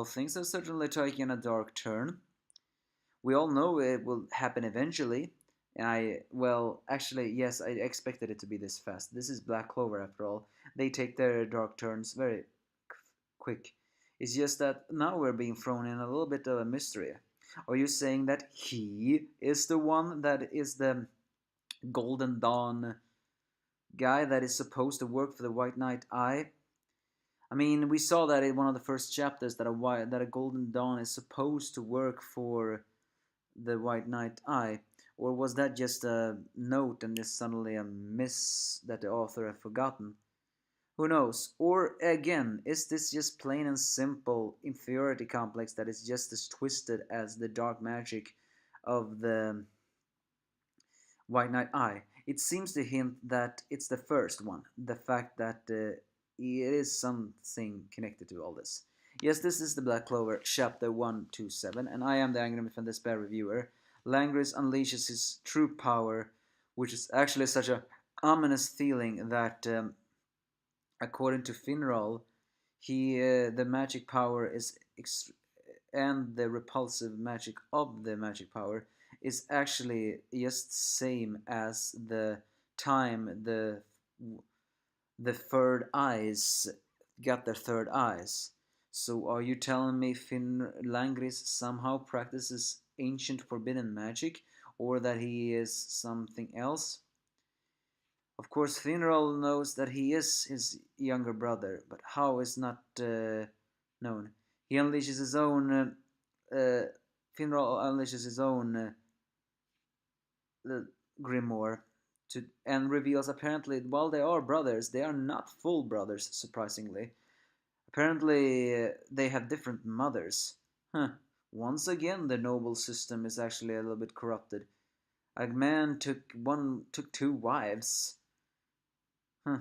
Well, things are certainly taking a dark turn. We all know it will happen eventually. And actually, yes, I expected it to be this fast. This is Black Clover after all. They take their dark turns very quick. It's just that now we're being thrown in a little bit of a mystery. Are you saying that he is the one that is the Golden Dawn guy that is supposed to work for the White Knight Eye? I mean, we saw that in one of the first chapters that a Golden Dawn is supposed to work for the White Knight Eye, or was that just a note and just suddenly a miss that the author had forgotten? Who knows? Or again, is this just plain and simple inferiority complex that is just as twisted as the dark magic of the White Knight Eye? It seems to hint that it's the first one, the fact that it is something connected to all this. Yes, this is the Black Clover, chapter 127, and I am the Angry Myth and Despair reviewer. Langris unleashes his true power, which is actually such a ominous feeling that, according to Finral, the magic power is and the repulsive magic of the magic power is actually just same as the time the third eyes got their third eyes. So are you telling me Langris somehow practices ancient forbidden magic, or that he is something else? Of course, Finral knows that he is his younger brother, but how is not known. He unleashes his own. Finral unleashes his own grimoire and reveals apparently while they are brothers, they are not full brothers. Surprisingly, apparently they have different mothers. Huh. Once again, the noble system is actually a little bit corrupted. A man took two wives. Huh.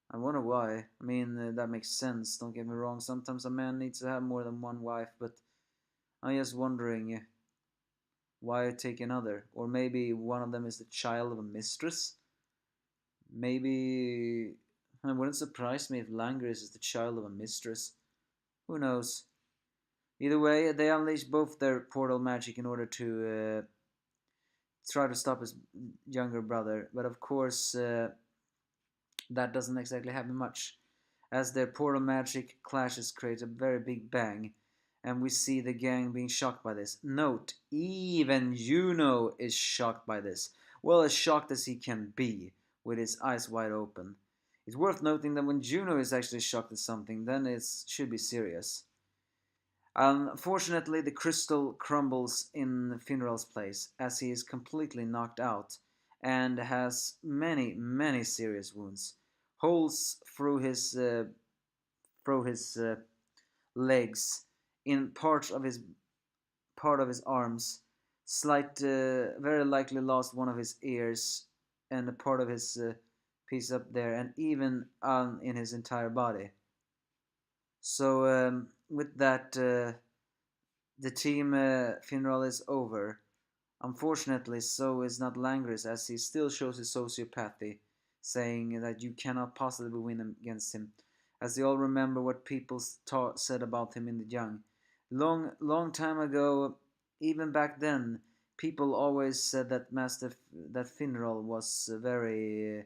I wonder why. I mean, that makes sense. Don't get me wrong. Sometimes a man needs to have more than one wife, but I'm just wondering why take another? Or maybe one of them is the child of a mistress? Maybe. It wouldn't surprise me if Langris is the child of a mistress. Who knows? Either way, they unleash both their portal magic in order to try to stop his younger brother. But of course, that doesn't exactly happen much, as their portal magic clashes create a very big bang, and we see the gang being shocked by this. Note, even Juno is shocked by this. Well, as shocked as he can be, with his eyes wide open. It's worth noting that when Juno is actually shocked at something, then it should be serious. Unfortunately, the crystal crumbles in Finral's place, as he is completely knocked out and has many, many serious wounds. Holes through his legs, in part of his arms. Slight, very likely lost one of his ears and a part of his piece up there, and even in his entire body. So with that, the team funeral is over. Unfortunately, so is not Langris, as he still shows his sociopathy, saying that you cannot possibly win against him, as they all remember what people said about him in the young. Long time ago, even back then, people always said that that Finral was very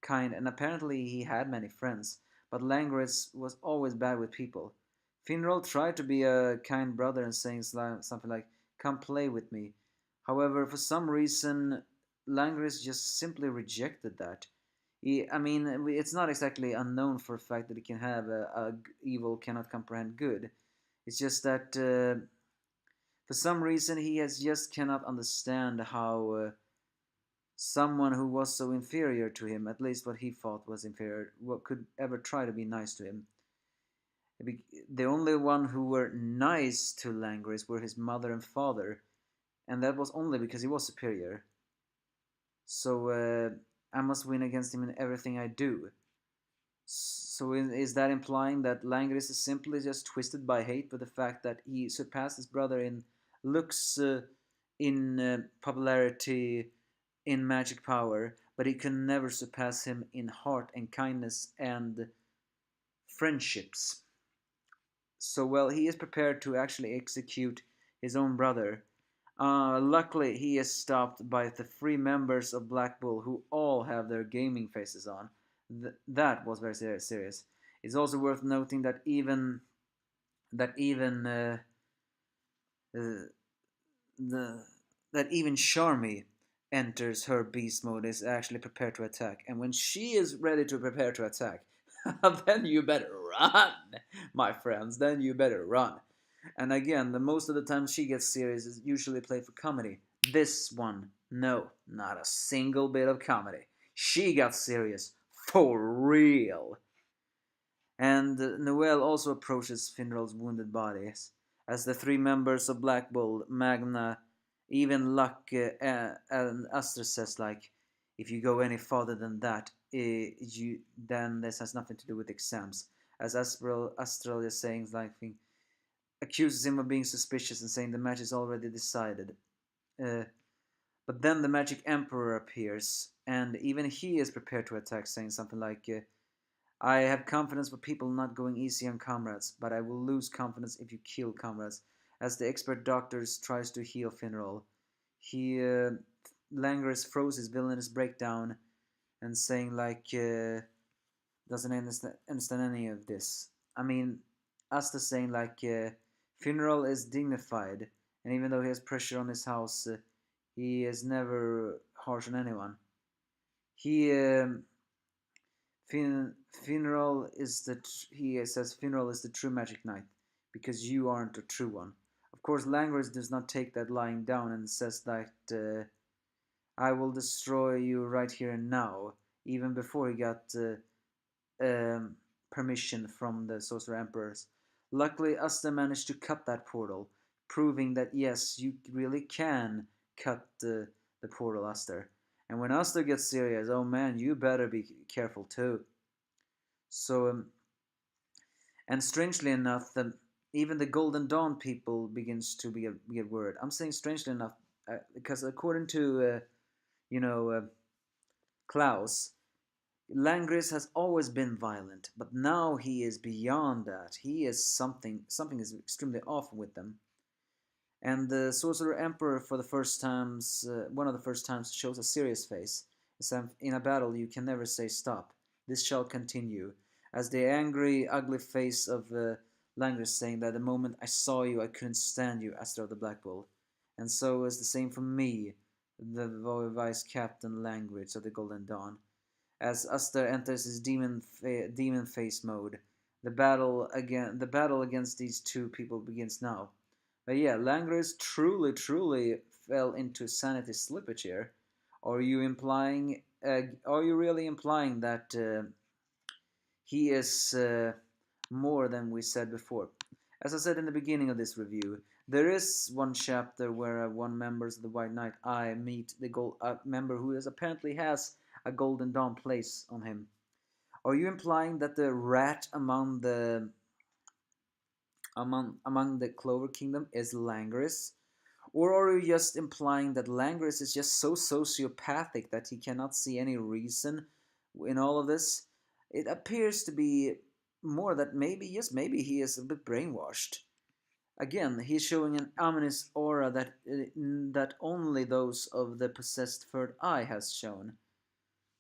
kind, and apparently he had many friends, but Langris was always bad with people. Finral tried to be a kind brother and saying something like, "Come play with me." However, for some reason, Langris just simply rejected that. I mean, it's not exactly unknown for a fact that he can have evil cannot comprehend good. It's just that for some reason he just cannot understand how someone who was so inferior to him, at least what he thought was inferior, what could ever try to be nice to him. The only one who were nice to Langris were his mother and father, and that was only because he was superior. So I must win against him in everything I do. So is that implying that Langris is simply just twisted by hate for the fact that he surpassed his brother in looks, in popularity, in magic power, but he can never surpass him in heart and kindness and friendships? So, well, he is prepared to actually execute his own brother. Luckily, he is stopped by the three members of Black Bull who all have their gaming faces on. That was very serious. It's also worth noting that even uh, the that even Charmy enters her beast mode is actually prepared to attack. And when she is ready to prepare to attack, then you better run, my friends. Then you better run. And again, the most of the time she gets serious is usually played for comedy. This one, no, not a single bit of comedy. She got serious for real. And Noel also approaches Finral's wounded bodies. As the three members of Black Bull, Magna, even Luck, and Astra says, like, if you go any farther than that, then this has nothing to do with exams. As Astral is saying, like, accuses him of being suspicious and saying the match is already decided. Uh, but then the Magic Emperor appears, and even he is prepared to attack, saying something like, I have confidence for people not going easy on comrades, but I will lose confidence if you kill comrades. As the expert doctor tries to heal Finral, he Langris froze his villainous breakdown and saying like doesn't understand any of this. I mean, Asta saying like Finral is dignified, and even though he has pressure on his house, he is never harsh on anyone. He Funeral is he says Funeral is the true magic knight because you aren't a true one. Of course, Langris does not take that lying down and says that I will destroy you right here and now, even before he got permission from the Sorcerer Emperors. Luckily, Asta managed to cut that portal, proving that yes, you really can cut the portal, Aster. And when Aster gets serious, oh man, you better be careful too. So, and strangely enough, even the Golden Dawn people begins to be a word. I'm saying strangely enough because according to you know Klaus, Langris has always been violent, but now he is beyond that. He is something is extremely off with them. And the Sorcerer Emperor, for the first times, one of the first times, shows a serious face. In a battle, you can never say stop. This shall continue. As the angry, ugly face of Langris saying that the moment I saw you, I couldn't stand you, Astra of the Black Bull. And so is the same for me, the Vice Captain Langris of the Golden Dawn. As Aster enters his demon face mode, the battle against these two people begins now. But yeah, Langris truly fell into sanity slippage here. Are you implying? Are you really implying that he is more than we said before? As I said in the beginning of this review, there is one chapter where one member of the White Knight I meet the gold member who is apparently has a Golden Dawn place on him. Are you implying that the rat among the Clover Kingdom is Langris? Or are you just implying that Langris is just so sociopathic that he cannot see any reason in all of this? It appears to be more that maybe, yes, maybe he is a bit brainwashed. Again, he's showing an ominous aura that only those of the possessed third eye has shown.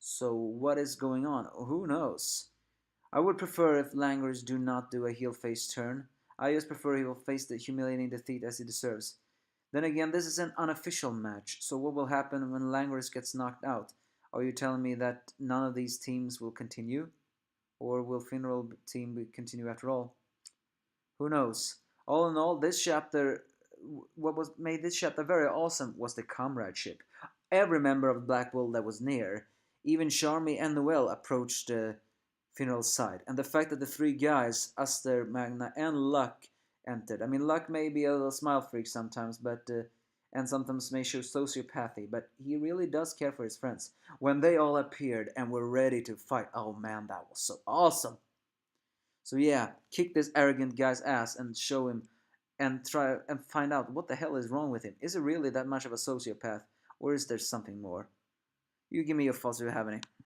So what is going on? Who knows? I would prefer if Langers do not do a heel face turn. I just prefer he will face the humiliating defeat as he deserves. Then again, this is an unofficial match, so what will happen when Langers gets knocked out? Are you telling me that none of these teams will continue? Or will Funeral team continue after all? Who knows? All in all, this chapter, what was made this chapter very awesome was the comradeship. Every member of Black Bull that was near, even Charmy and Noel, approached Funeral's side. And the fact that the three guys, Aster, Magna, and Luck, entered. I mean, Luck may be a little smile freak sometimes, but and sometimes may show sociopathy, but he really does care for his friends. When they all appeared and were ready to fight, oh man, that was so awesome. So yeah, kick this arrogant guy's ass and show him and try and find out what the hell is wrong with him. Is it really that much of a sociopath, or is there something more? You give me your thoughts if you have any.